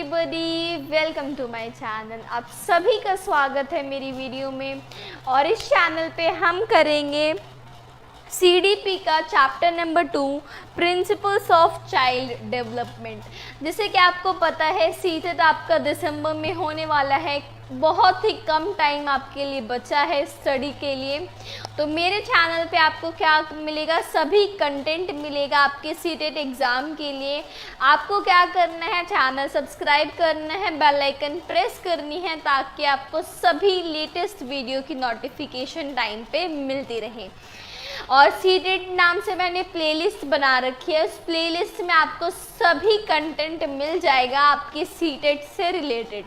Everybody, welcome to my channel. आप सभी का स्वागत है मेरी वीडियो में। और इस चैनल पे हम करेंगे CDP का chapter number 2 principles of child development. जैसे कि आपको पता है सीटेट आपका दिसंबर में होने वाला है, बहुत ही कम टाइम आपके लिए बचा है स्टडी के लिए। तो मेरे चैनल पे आपको क्या मिलेगा, सभी कंटेंट मिलेगा आपके सीटेट एग्ज़ाम के लिए। आपको क्या करना है, चैनल सब्सक्राइब करना है, बेल आइकन प्रेस करनी है ताकि आपको सभी लेटेस्ट वीडियो की नोटिफिकेशन टाइम पे मिलती रहे। और सीटेट नाम से मैंने प्लेलिस्ट बना रखी है, उस प्लेलिस्ट में आपको सभी कंटेंट मिल जाएगा आपकी सीटेट से रिलेटेड।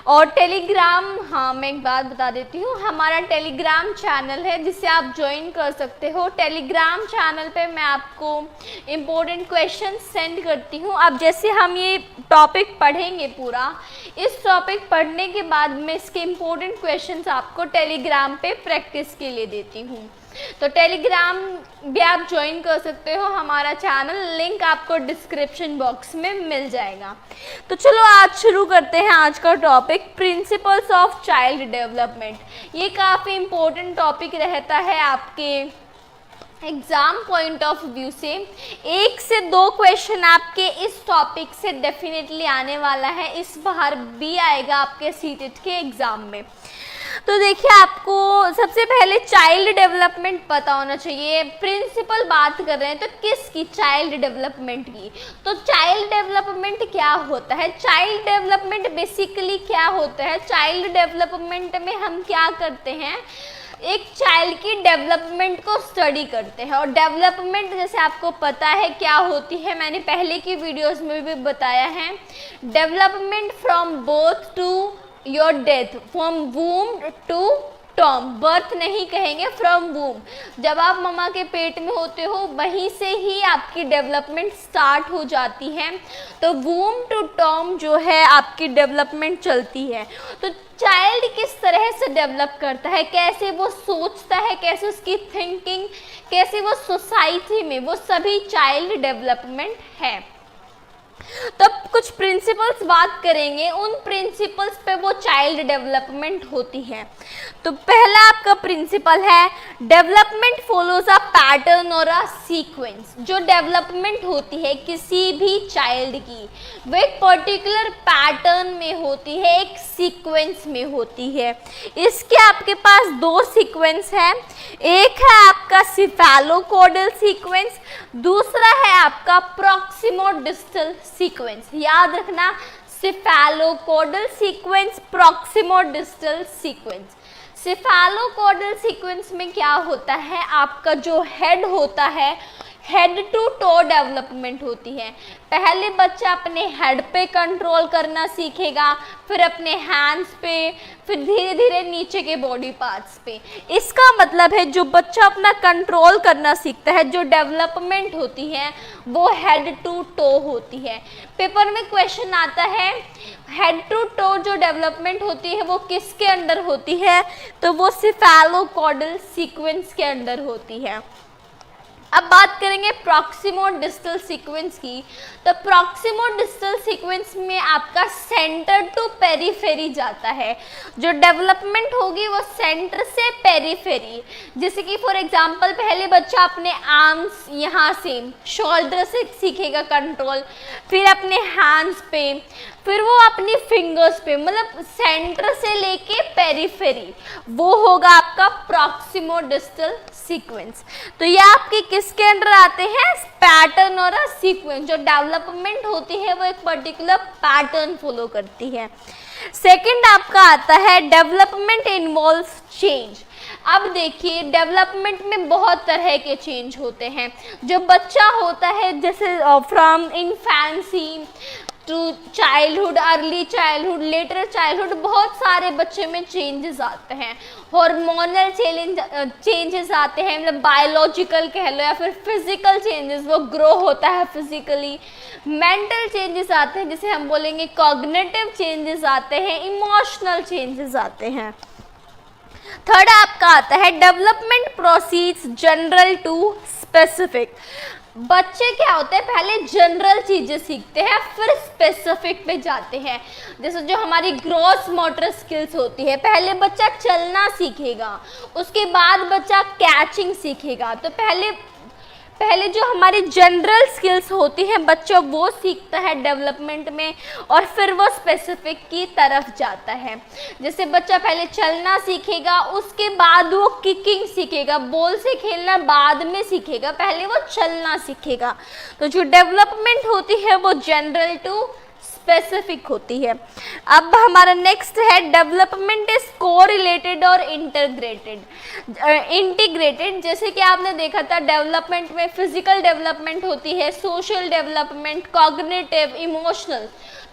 और टेलीग्राम, हाँ मैं एक बात बता देती हूँ, हमारा टेलीग्राम चैनल है जिसे आप ज्वाइन कर सकते हो। टेलीग्राम चैनल पे मैं आपको इम्पोर्टेंट क्वेश्चन सेंड करती हूँ। अब जैसे हम ये टॉपिक पढ़ेंगे पूरा, इस टॉपिक पढ़ने के बाद मैं इसके इम्पोर्टेंट क्वेश्चंस आपको टेलीग्राम पे प्रैक्टिस के लिए देती हूँ। तो टेलीग्राम भी आप ज्वाइन कर सकते हो, हमारा चैनल लिंक आपको डिस्क्रिप्शन बॉक्स में मिल जाएगा। तो चलो आज शुरू करते हैं आज का topic, principles of child development. ये काफ़ी इम्पोर्टेंट टॉपिक रहता है आपके एग्ज़ाम पॉइंट ऑफ व्यू से। 1 से 2 क्वेश्चन आपके इस टॉपिक से डेफिनेटली आने वाला है, इस बार भी आएगा आपके सीटेट के एग्ज़ाम में। तो देखिए, आपको सबसे पहले चाइल्ड डेवलपमेंट पता होना चाहिए। प्रिंसिपल बात कर रहे हैं तो किसकी, चाइल्ड डेवलपमेंट की। तो चाइल्ड डेवलपमेंट क्या होता है, चाइल्ड डेवलपमेंट बेसिकली क्या होता है। चाइल्ड डेवलपमेंट में हम क्या करते हैं, एक चाइल्ड की डेवलपमेंट को स्टडी करते हैं। और डेवलपमेंट जैसे आपको पता है क्या होती है, मैंने पहले की वीडियोस में भी बताया है। Development from birth to your death, from womb to tomb. Birth नहीं कहेंगे, फ्रॉम वूम। जब आप मम्मा के पेट में होते हो वहीं से ही आपकी डेवलपमेंट स्टार्ट हो जाती है। तो वूम टू टॉम जो है आपकी डेवलपमेंट चलती है। तो चाइल्ड किस तरह से डेवलप करता है, कैसे वो सोचता है, कैसे उसकी थिंकिंग, कैसे वो सोसाइटी में, वो सभी चाइल्ड डेवलपमेंट है। तब कुछ प्रिंसिपल्स बात करेंगे, उन प्रिंसिपल्स पे वो चाइल्ड डेवलपमेंट होती है। तो पहला आपका प्रिंसिपल है डेवलपमेंट फॉलोज अ पैटर्न और अ सीक्वेंस। जो डेवलपमेंट होती है किसी भी चाइल्ड की, वो एक पर्टिकुलर पैटर्न में होती है, एक सीक्वेंस में होती है। इसके आपके पास 2 सीक्वेंस है, एक है आपका सिफेलोकोडल सीक्वेंस, दूसरा है आपका प्रॉक्सिमोडिस्टल सीक्वेंस। याद रखना, सिफेलोकोडल सीक्वेंस, प्रॉक्सिमोडिस्टल सीक्वेंस। सिफेलोकोडल सीक्वेंस में क्या होता है, आपका जो हेड होता है, हेड टू टो डेवलपमेंट होती है। पहले बच्चा अपने हेड पे कंट्रोल करना सीखेगा, फिर अपने हैंड्स पे, फिर धीरे धीरे नीचे के बॉडी पार्ट्स पे। इसका मतलब है जो बच्चा अपना कंट्रोल करना सीखता है, जो डेवलपमेंट होती है वो हेड टू टो होती है। पेपर में क्वेश्चन आता है हेड टू टो जो डेवलपमेंट होती है वो किसके अंडर होती है, तो वो सिफेलोकोडल सीक्वेंस के अंडर होती है। अब बात करेंगे प्रॉक्सिमोडिस्टल सीक्वेंस की। तो प्रॉक्सिमोडिस्टल सीक्वेंस में आपका सेंटर टू पेरीफेरी जाता है। जो डेवलपमेंट होगी वो सेंटर से पेरीफेरी, जैसे कि फॉर एग्जांपल पहले बच्चा अपने आर्म्स यहाँ से शोल्डर से सीखेगा कंट्रोल, फिर अपने हैंड्स पे, फिर वो अपनी फिंगर्स पे, मतलब सेंटर से लेके पेरीफेरी, वो होगा आपका प्रॉक्सिमोडिस्टल सीक्वेंस। तो ये आपके किसके अंडर आते हैं, पैटर्न और सीक्वेंस। जो डेवलपमेंट होती है वो एक पर्टिकुलर पैटर्न फॉलो करती है। सेकंड आपका आता है डेवलपमेंट इन्वॉल्व्स चेंज। अब देखिए, डेवलपमेंट में बहुत तरह के चेंज होते हैं। जो बच्चा होता है, जैसे from infancy to childhood, early childhood, later childhood, बहुत सारे बच्चे में चेंजेस आते हैं। हार्मोनल चेंजेस आते हैं, मतलब बायोलॉजिकल कह लो या फिर फिजिकल चेंजेस, वो ग्रो होता है फिजिकली। मेंटल चेंजेस आते हैं, जिसे हम बोलेंगे कॉग्निटिव चेंजेस आते हैं, इमोशनल चेंजेस आते हैं। थर्ड आपका आता है development proceeds general to specific. बच्चे क्या होते हैं, पहले जनरल चीजें सीखते हैं फिर स्पेसिफिक पे जाते हैं। जैसे जो हमारी ग्रॉस मोटर स्किल्स होती है, पहले बच्चा चलना सीखेगा, उसके बाद बच्चा कैचिंग सीखेगा। तो पहले जो हमारी जनरल स्किल्स होती हैं बच्चा वो सीखता है डेवलपमेंट में, और फिर वो स्पेसिफिक की तरफ जाता है। जैसे बच्चा पहले चलना सीखेगा, उसके बाद वो किकिंग सीखेगा, बॉल से खेलना बाद में सीखेगा, पहले वो चलना सीखेगा। तो जो डेवलपमेंट होती है वो जनरल टू स्पेसिफिक होती है। अब हमारा नेक्स्ट है डेवलपमेंट इज कोरिलेटेड और इंटीग्रेटेड। जैसे कि आपने देखा था डेवलपमेंट में फिजिकल डेवलपमेंट होती है, सोशल डेवलपमेंट, कॉग्निटिव, इमोशनल,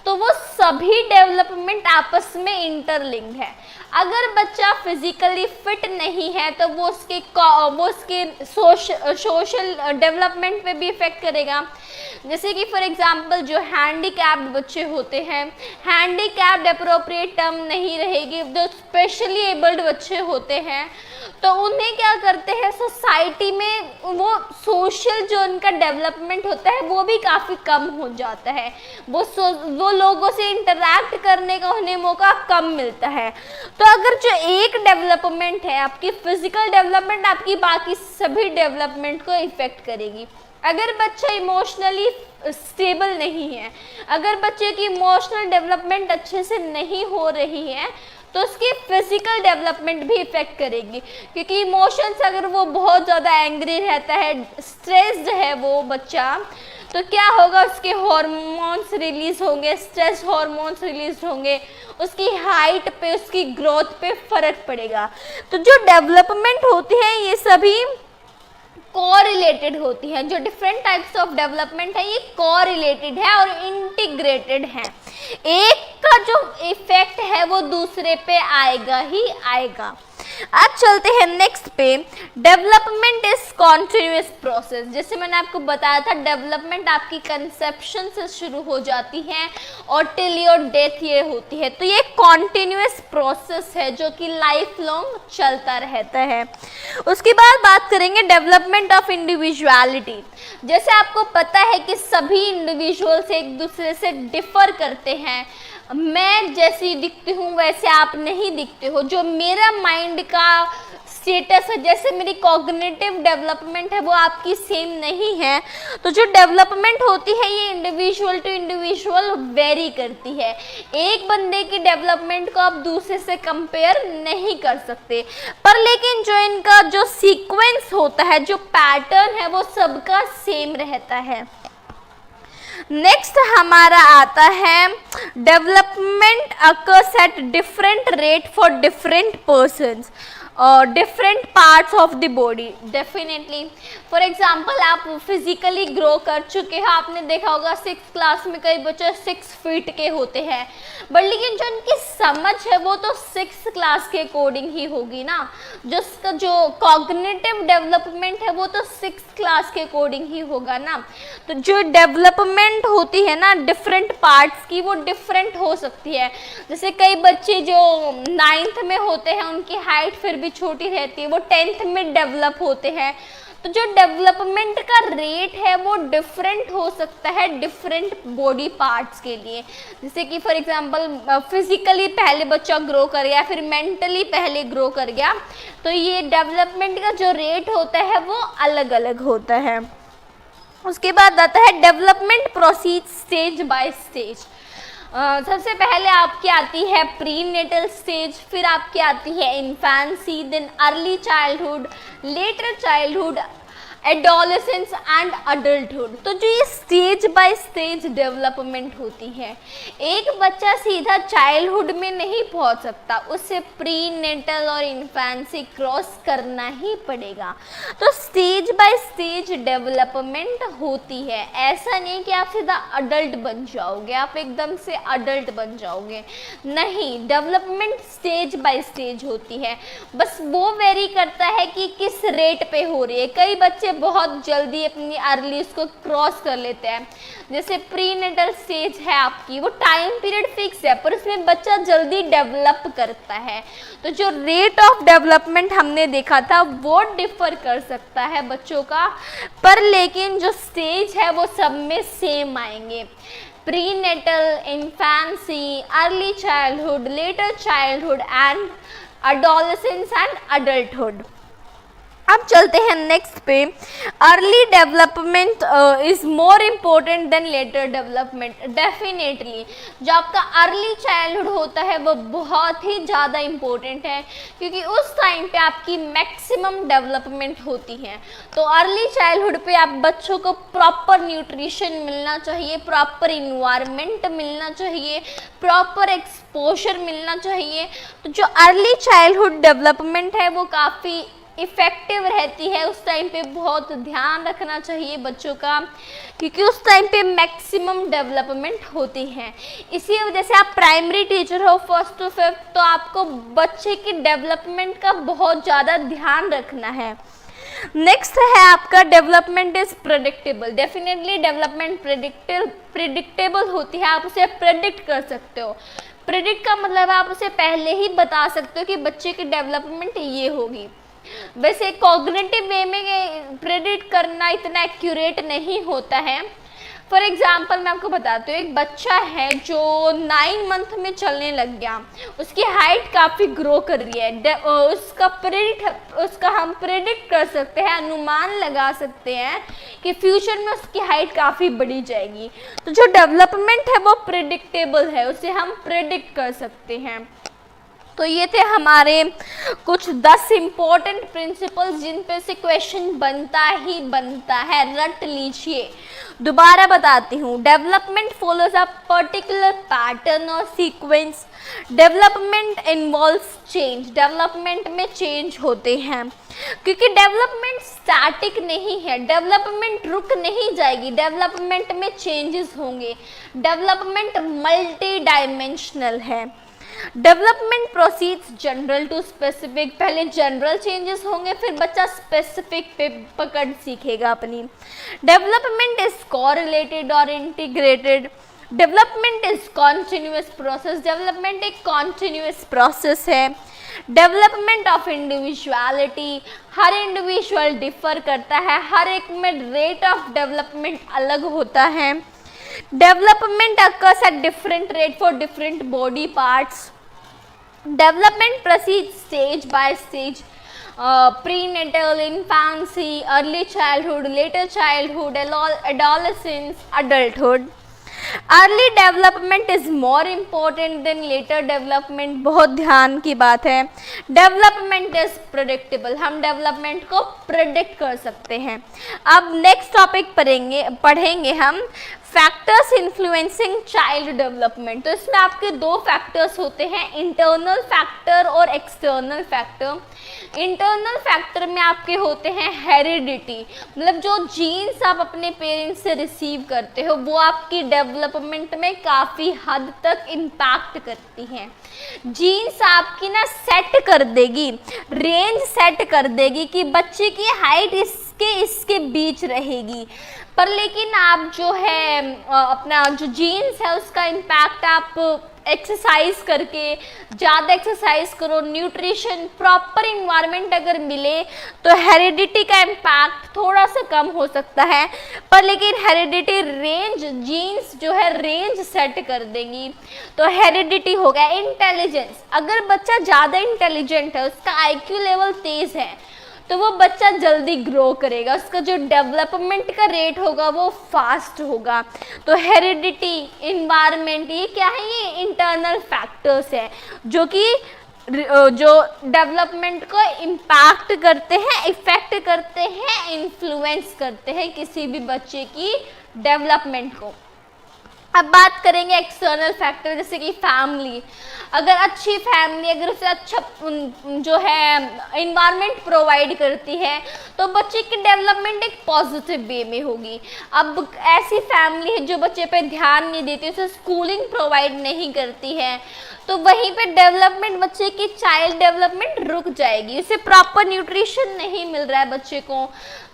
तो वो सभी डेवलपमेंट आपस में इंटरलिंक्ड है। अगर बच्चा फिजिकली फिट नहीं है तो वो उसके सोशल डेवलपमेंट पे भी इफेक्ट करेगा। जैसे कि फॉर एग्जांपल जो हैंडीकैप्ड बच्चे होते हैं, हैंडीकैप्ड अप्रोप्रिएट टर्म नहीं रहेगी, जो स्पेशली एबल्ड बच्चे होते हैं तो उन्हें क्या करते हैं सोसाइटी में, वो सोशल जो उनका डेवलपमेंट होता है वो भी काफ़ी कम हो जाता है, वो लोगों से इंटरैक्ट करने का उन्हें मौका कम मिलता है। तो अगर जो एक डेवलपमेंट है आपकी फिजिकल डेवलपमेंट, आपकी बाकी सभी डेवलपमेंट को इफेक्ट करेगी। अगर बच्चा इमोशनली स्टेबल नहीं है, अगर बच्चे की इमोशनल डेवलपमेंट अच्छे से नहीं हो रही है तो उसकी फिजिकल डेवलपमेंट भी इफेक्ट करेगी, क्योंकि इमोशंस अगर वो बहुत ज़्यादा एंग्री रहता है, स्ट्रेस्ड है वो बच्चा, तो क्या होगा, उसके हार्मोन्स रिलीज होंगे, स्ट्रेस हार्मोन्स रिलीज होंगे, उसकी हाइट पे, उसकी ग्रोथ पे फर्क पड़ेगा। तो जो डेवलपमेंट होती है ये सभी कोरिलेटेड होती है। जो डिफरेंट टाइप्स ऑफ डेवलपमेंट है ये कोरिलेटेड है और इंटीग्रेटेड है। एक का जो इफेक्ट है वो दूसरे पे आएगा ही आएगा। अब चलते हैं नेक्स्ट पे, डेवलपमेंट इज कॉन्टिन्यूअस प्रोसेस। जैसे मैंने आपको बताया था डेवलपमेंट आपकी कंसेप्शन से शुरू हो जाती है और टिल योर डेथ ये होती है, तो ये कॉन्टिन्यूअस प्रोसेस है जो कि लाइफ लॉन्ग चलता रहता है। उसके बाद बात करेंगे डेवलपमेंट ऑफ इंडिविजुअलिटी। जैसे आपको पता है कि सभी इंडिविजुअल्स एक दूसरे से डिफर करते हैं, मैं जैसी दिखती हूँ वैसे आप नहीं दिखते हो, जो मेरा माइंड का स्टेटस है, जैसे मेरी कॉग्निटिव डेवलपमेंट है वो आपकी सेम नहीं है। तो जो डेवलपमेंट होती है ये इंडिविजुअल टू इंडिविजुअल वेरी करती है। एक बंदे की डेवलपमेंट को आप दूसरे से कंपेयर नहीं कर सकते, पर लेकिन जो इनका जो सीक्वेंस होता है, जो पैटर्न है वो सबका सेम रहता है। नेक्स्ट हमारा आता है development occurs at different rate for different persons और different parts of the body. Definitely for example आप फिजिकली ग्रो कर चुके हैं, आपने देखा होगा 6th क्लास में कई बच्चे 6 फीट के होते हैं, बट लेकिन जो उनकी समझ है वो तो 6th क्लास के अकॉर्डिंग ही होगी ना। जो कॉग्निटिव डेवलपमेंट है वो तो 6th क्लास के अकॉर्डिंग ही होगा ना। तो जो डेवलपमेंट होती है ना डिफरेंट पार्ट्स की, वो डिफरेंट हो सकती है। जैसे कई बच्चे जो 9th में होते हैं उनकी हाइट फिर भी छोटी रहती है, वो 10th में डेवलप होते हैं। तो जो डेवलपमेंट का रेट है वो डिफरेंट हो सकता है डिफरेंट बॉडी पार्ट्स के लिए। जैसे कि फॉर एग्जांपल फिजिकली पहले बच्चा ग्रो कर गया, फिर मेंटली पहले ग्रो कर गया, तो ये डेवलपमेंट का जो रेट होता है वो अलग अलग होता है। उसके बाद आता है development proceed stage by stage. सबसे पहले आपकी आती है प्री नेटल स्टेज, फिर आपकी आती है infancy, then early childhood, later childhood, adolescence and adulthood. तो जो ये स्टेज बाय स्टेज डेवलपमेंट होती है, एक बच्चा सीधा चाइल्डहुड में नहीं पहुंच सकता, उसे प्री नेटल और इन्फेंसी क्रॉस करना ही पड़ेगा। तो स्टेज बाय स्टेज डेवलपमेंट होती है। ऐसा नहीं कि आप सीधा अडल्ट बन जाओगे, आप एकदम से अडल्ट बन जाओगे, नहीं, डेवलपमेंट स्टेज बाय स्टेज होती है। बस वो वेरी करता है कि किस रेट पे हो रही है। कई बच्चे बहुत जल्दी अपनी अर्लीज को क्रॉस कर लेते हैं। जैसे प्रीनेटल स्टेज है आपकी, वो टाइम पीरियड फिक्स है पर उसमें बच्चा जल्दी डेवलप करता है। तो जो रेट ऑफ डेवलपमेंट हमने देखा था वो डिफर कर सकता है बच्चों का, पर लेकिन जो स्टेज है वो सब में सेम आएंगे। Prenatal, infancy, early childhood, later childhood and adolescence and adulthood. अब चलते हैं नेक्स्ट पे। Early development is more important than later development. Definitely जो आपका अर्ली चाइल्डहुड होता है वो बहुत ही ज़्यादा इम्पोर्टेंट है, क्योंकि उस टाइम पे आपकी मैक्सिमम डेवलपमेंट होती है। तो अर्ली चाइल्डहुड पे आप बच्चों को प्रॉपर न्यूट्रिशन मिलना चाहिए, प्रॉपर इन्वायरमेंट मिलना चाहिए, प्रॉपर एक्सपोजर मिलना चाहिए। तो जो अर्ली चाइल्डहुड डेवलपमेंट है वो काफ़ी इफ़ेक्टिव रहती है। उस टाइम पे बहुत ध्यान रखना चाहिए बच्चों का, क्योंकि उस टाइम पे मैक्सिमम डेवलपमेंट होती है। इसी वजह से आप प्राइमरी टीचर हो 1st to 5th, तो आपको बच्चे की डेवलपमेंट का बहुत ज़्यादा ध्यान रखना है। नेक्स्ट है आपका development is predictable. Definitely development predictable होती है, आप उसे प्रेडिक्ट कर सकते हो। प्रेडिक्ट का मतलब आप उसे पहले ही बता सकते हो कि बच्चे की डेवलपमेंट ये होगी। वैसे कॉग्निटिव वे में प्रेडिक्ट करना इतना एक्यूरेट नहीं होता है। फॉर एग्जाम्पल मैं आपको बताती हूँ, एक बच्चा है जो 9 मंथ में चलने लग गया, उसकी हाइट काफ़ी ग्रो कर रही है, उसका हम प्रेडिक्ट कर सकते हैं, अनुमान लगा सकते हैं कि फ्यूचर में उसकी हाइट काफ़ी बढ़ी जाएगी। तो जो डेवलपमेंट है वो प्रेडिक्टेबल है, उसे हम प्रेडिक्ट कर सकते हैं। तो ये थे हमारे कुछ 10 इम्पोर्टेंट प्रिंसिपल्स जिन पे से क्वेश्चन बनता ही बनता है, रट लीजिए। दोबारा बताती हूँ, development follows a particular pattern और sequence. Development involves change. Development में चेंज होते हैं, क्योंकि डेवलपमेंट स्टैटिक नहीं है, डेवलपमेंट रुक नहीं जाएगी, डेवलपमेंट में चेंजेस होंगे। डेवलपमेंट मल्टी डायमेंशनल है। Development proceeds general to specific. पहले जनरल चेंजेस होंगे, फिर बच्चा स्पेसिफिक पे पकड़ सीखेगा अपनी। डेवलपमेंट इज कोरिलेटेड और integrated. Development is continuous process. Development एक कॉन्टिन्यूअस प्रोसेस है। Development of individuality. हर इंडिविजुअल डिफर करता है, हर एक में रेट ऑफ डेवलपमेंट अलग होता है। Development occurs at different rate for different body parts. Development proceeds stage by stage. Prenatal, infancy, early childhood, later childhood, adolescence, adulthood. Early development is more important than later development. बहुत ध्यान की बात है। Development is predictable, हम development को predict कर सकते हैं। अब नेक्स्ट टॉपिक पढ़ेंगे हम फैक्टर्स इन्फ्लुएंसिंग चाइल्ड डेवलपमेंट। तो इसमें आपके 2 फैक्टर्स होते हैं, इंटरनल फैक्टर और एक्सटर्नल फैक्टर। इंटरनल फैक्टर में आपके होते हैं हेरिडिटी, मतलब जो जीन्स आप अपने पेरेंट्स से रिसीव करते हो वो आपकी डेवलपमेंट में काफ़ी हद तक इम्पैक्ट करती हैं। जीन्स आपकी ना सेट कर देगी, रेंज सेट कर देगी कि बच्चे की हाइट इसके बीच रहेगी। पर लेकिन आप जो है अपना जो जीन्स है उसका इम्पैक्ट आप एक्सरसाइज करके, ज़्यादा एक्सरसाइज करो, न्यूट्रिशन, प्रॉपर इन्वायरमेंट अगर मिले तो हेरिडिटी का इम्पैक्ट थोड़ा सा कम हो सकता है। पर लेकिन हेरिडिटी रेंज, जीन्स जो है रेंज सेट कर देंगी। तो हेरिडिटी हो गया। इंटेलिजेंस, अगर बच्चा ज़्यादा इंटेलिजेंट है, उसका IQ लेवल तेज़ है, तो वो बच्चा जल्दी ग्रो करेगा, उसका जो डेवलपमेंट का रेट होगा वो फास्ट होगा। तो हेरिडिटी, इन्वायरमेंट, ये क्या है, ये इंटरनल फैक्टर्स है जो कि जो डेवलपमेंट को इम्पैक्ट करते हैं, इफेक्ट करते हैं, इन्फ्लुएंस करते हैं किसी भी बच्चे की डेवलपमेंट को। अब बात करेंगे एक्सटर्नल फैक्टर, जैसे कि फैमिली। अगर अच्छी फैमिली, अगर उसे अच्छा जो है इन्वायरमेंट प्रोवाइड करती है तो बच्चे की डेवलपमेंट एक पॉजिटिव वे में होगी। अब ऐसी फैमिली है जो बच्चे पे ध्यान नहीं देती, उसे स्कूलिंग प्रोवाइड नहीं करती है, तो वहीं पे डेवलपमेंट, बच्चे की चाइल्ड डेवलपमेंट रुक जाएगी। उसे प्रॉपर न्यूट्रिशन नहीं मिल रहा है बच्चे को,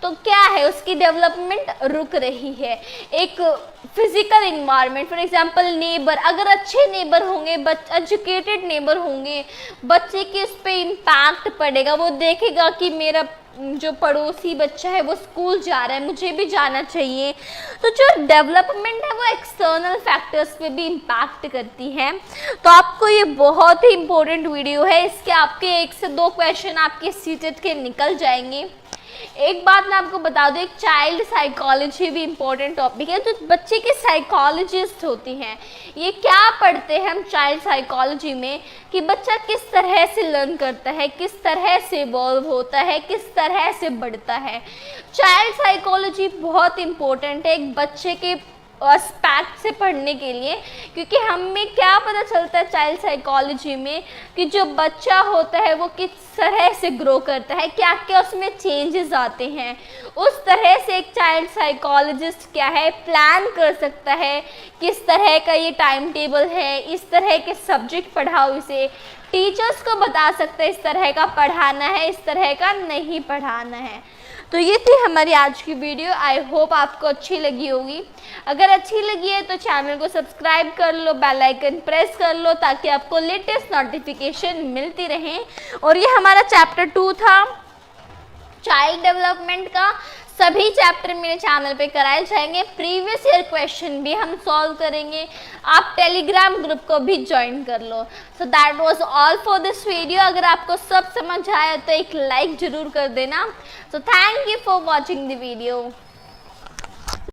तो क्या है, उसकी डेवलपमेंट रुक रही है। एक physical environment, for example neighbour, अगर अच्छे नेबर होंगे, एजुकेटेड नेबर होंगे, बच्चे के उस पर इम्पैक्ट पड़ेगा। वो देखेगा कि मेरा जो पड़ोसी बच्चा है वो स्कूल जा रहा है, मुझे भी जाना चाहिए। तो जो डेवलपमेंट है वो एक्सटर्नल फैक्टर्स पे भी इम्पैक्ट करती है। तो आपको ये बहुत ही इंपॉर्टेंट वीडियो है, इसके आपके 1 से 2 क्वेश्चन आपके सीटेट के निकल जाएंगे। एक बात मैं आपको बता दूं, एक चाइल्ड साइकोलॉजी भी इम्पोर्टेंट टॉपिक है। जो बच्चे के साइकोलॉजिस्ट होती हैं, ये क्या पढ़ते हैं हम चाइल्ड साइकोलॉजी में, कि बच्चा किस तरह से लर्न करता है, किस तरह से इवॉल्व होता है, किस तरह से बढ़ता है। चाइल्ड साइकोलॉजी बहुत इम्पोर्टेंट है एक बच्चे के एस्पेक्ट से पढ़ने के लिए, क्योंकि हमें क्या पता चलता है चाइल्ड साइकोलॉजी में कि जो बच्चा होता है वो किस तरह से ग्रो करता है, क्या क्या उसमें चेंजेस आते हैं। उस तरह से एक चाइल्ड साइकोलॉजिस्ट क्या है, प्लान कर सकता है किस तरह का ये टाइम टेबल है, इस तरह के सब्जेक्ट पढ़ाओ इसे। टीचर्स को बता सकते हैं इस तरह का पढ़ाना है, इस तरह का नहीं पढ़ाना है। तो ये थी हमारी आज की वीडियो। आई होप आपको अच्छी लगी होगी। अगर अच्छी लगी है तो चैनल को सब्सक्राइब कर लो, बेल आइकन प्रेस कर लो, ताकि आपको लेटेस्ट नोटिफिकेशन मिलती रहे। और ये हमारा चैप्टर 2 था चाइल्ड डेवलपमेंट का। सभी चैप्टर मेरे चैनल पे कराए जाएंगे, प्रीवियस ईयर क्वेश्चन भी हम सॉल्व करेंगे। आप टेलीग्राम ग्रुप को भी ज्वाइन कर लो। So that was all for this video. अगर आपको सब समझ आया तो एक लाइक जरूर कर देना। So thank you for watching the video.